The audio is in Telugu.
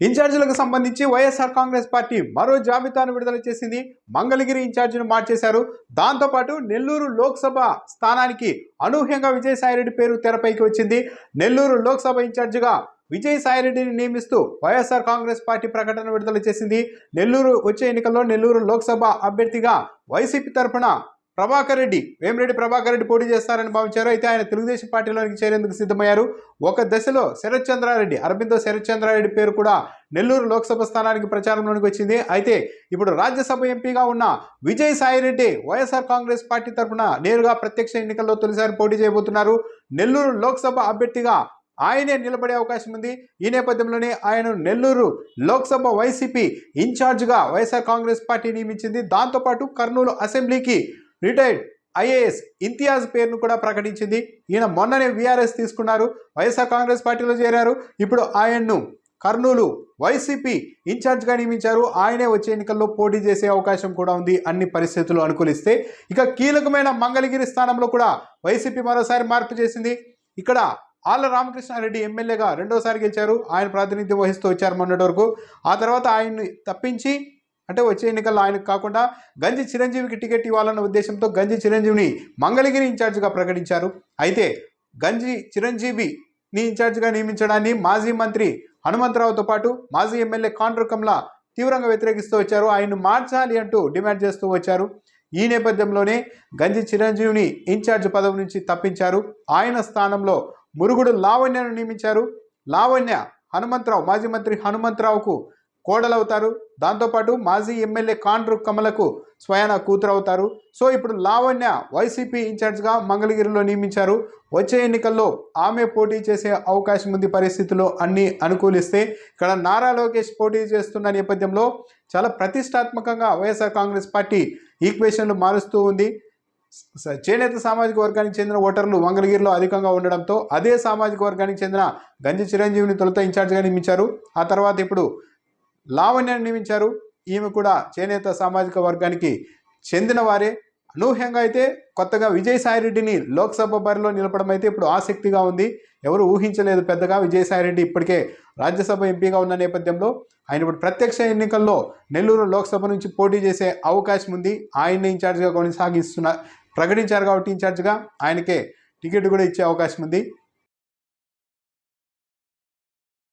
ఇన్ఛార్జీలకు సంబంధించి వైఎస్ఆర్ కాంగ్రెస్ పార్టీ మరో జాబితాను విడుదల చేసింది. మంగళగిరి ఇన్ఛార్జిను మార్చేశారు. దాంతోపాటు నెల్లూరు లోక్సభ స్థానానికి అనూహ్యంగా విజయసాయిరెడ్డి పేరు తెరపైకి వచ్చింది. నెల్లూరు లోక్సభ ఇన్ఛార్జిగా విజయసాయిరెడ్డిని నియమిస్తూ వైఎస్ఆర్ కాంగ్రెస్ పార్టీ ప్రకటన విడుదల చేసింది. నెల్లూరు వచ్చే ఎన్నికల్లో నెల్లూరు లోక్సభ అభ్యర్థిగా వైసీపీ తరఫున వేమిరెడ్డి ప్రభాకర్ రెడ్డి పోటీ చేస్తారని భావించారు. అయితే ఆయన తెలుగుదేశం పార్టీలోకి చేరేందుకు సిద్ధమయ్యారు. ఒక దశలో అరబిందో శరత్ చంద్రారెడ్డి పేరు కూడా నెల్లూరు లోక్సభ స్థానానికి ప్రచారంలోకి వచ్చింది. అయితే ఇప్పుడు రాజ్యసభ ఎంపీగా ఉన్న విజయసాయిరెడ్డి వైఎస్ఆర్ కాంగ్రెస్ పార్టీ తరఫున నేరుగా ప్రత్యక్ష ఎన్నికల్లో తొలిసారి పోటీ చేయబోతున్నారు. నెల్లూరు లోక్సభ అభ్యర్థిగా ఆయనే నిలబడే అవకాశం ఉంది. ఈ నేపథ్యంలోనే ఆయన నెల్లూరు లోక్సభ వైసీపీ ఇన్ఛార్జ్గా వైఎస్ఆర్ కాంగ్రెస్ పార్టీ నియమించింది. దాంతోపాటు కర్నూలు అసెంబ్లీకి రిటైర్డ్ ఐఏఎస్ ఇంతియాజ్ పేరును కూడా ప్రకటించింది. ఈయన మొన్ననే వీఆర్ఎస్ తీసుకున్నారు, వైఎస్ఆర్ కాంగ్రెస్ పార్టీలో చేరారు. ఇప్పుడు ఆయన్ను కర్నూలు వైసీపీ ఇన్ఛార్జ్గా నియమించారు. ఆయనే వచ్చే ఎన్నికల్లో పోటీ చేసే అవకాశం కూడా ఉంది అన్ని పరిస్థితులు అనుకూలిస్తే. ఇక కీలకమైన మంగళగిరి స్థానంలో కూడా వైసీపీ మరోసారి మార్పు చేసింది. ఇక్కడ ఆళ్ల రామకృష్ణారెడ్డి ఎమ్మెల్యేగా రెండోసారి గెలిచారు. ఆయన ప్రాతినిధ్యం వహిస్తూ వచ్చారు మొన్నటి వరకు. ఆ తర్వాత ఆయన్ని తప్పించి వచ్చే ఎన్నికల్లో ఆయనకు కాకుండా గంజి చిరంజీవికి టికెట్ ఇవ్వాలన్న ఉద్దేశంతో గంజి చిరంజీవిని మంగళగిరి ఇన్ఛార్జిగా ప్రకటించారు. అయితే గంజి చిరంజీవిని ఇన్ఛార్జిగా నియమించడాన్ని మాజీ మంత్రి హనుమంతరావుతో పాటు మాజీ ఎమ్మెల్యే కాండ్రు కమల తీవ్రంగా వ్యతిరేకిస్తూ వచ్చారు. ఆయన్ను మార్చాలి అంటూ డిమాండ్ చేస్తూ వచ్చారు. ఈ నేపథ్యంలోనే గంజి చిరంజీవిని ఇన్ఛార్జ్ పదవి నుంచి తప్పించారు. ఆయన స్థానంలో మురుగుడు లావణ్యను నియమించారు. లావణ్య మాజీ మంత్రి హనుమంతరావుకు కోడలవుతారు. దాంతోపాటు మాజీ ఎమ్మెల్యే కాండ్రు కమలకు స్వయాన కూతురు అవుతారు. సో ఇప్పుడు లావణ్య వైసీపీ ఇన్ఛార్జ్గా మంగళగిరిలో నియమించారు. వచ్చే ఎన్నికల్లో ఆమె పోటీ చేసే అవకాశం ఉంది. పరిస్థితుల్లో అన్ని అనుకూలిస్తే ఇక్కడ నారా లోకేష్ పోటీ చేస్తున్న నేపథ్యంలో చాలా ప్రతిష్టాత్మకంగా వైఎస్ఆర్ కాంగ్రెస్ పార్టీ ఈక్వేషన్లు మారుస్తూ ఉంది. చేనేత సామాజిక వర్గానికి చెందిన ఓటర్లు మంగళగిరిలో అధికంగా ఉండడంతో అదే సామాజిక వర్గానికి చెందిన గంజి చిరంజీవిని తొలుత ఇన్ఛార్జ్గా నియమించారు. ఆ తర్వాత ఇప్పుడు లావణ్యను నియమించారు. ఈమె కూడా చేనేత సామాజిక వర్గానికి చెందిన వారే. అనూహ్యంగా అయితే కొత్తగా విజయసాయిరెడ్డిని లోక్సభ బరిలో నిలపడం అయితే ఇప్పుడు ఆసక్తిగా ఉంది. ఎవరు ఊహించలేదు పెద్దగా. విజయసాయిరెడ్డి ఇప్పటికే రాజ్యసభ ఎంపీగా ఉన్న నేపథ్యంలో ఆయన ఇప్పుడు ప్రత్యక్ష ఎన్నికల్లో నెల్లూరు లోక్సభ నుంచి పోటీ చేసే అవకాశం ఉంది. ఆయన్ని ఇన్ఛార్జ్గా ప్రకటించారు కాబట్టి ఇన్ఛార్జ్గా ఆయనకే టికెట్ కూడా ఇచ్చే అవకాశం ఉంది.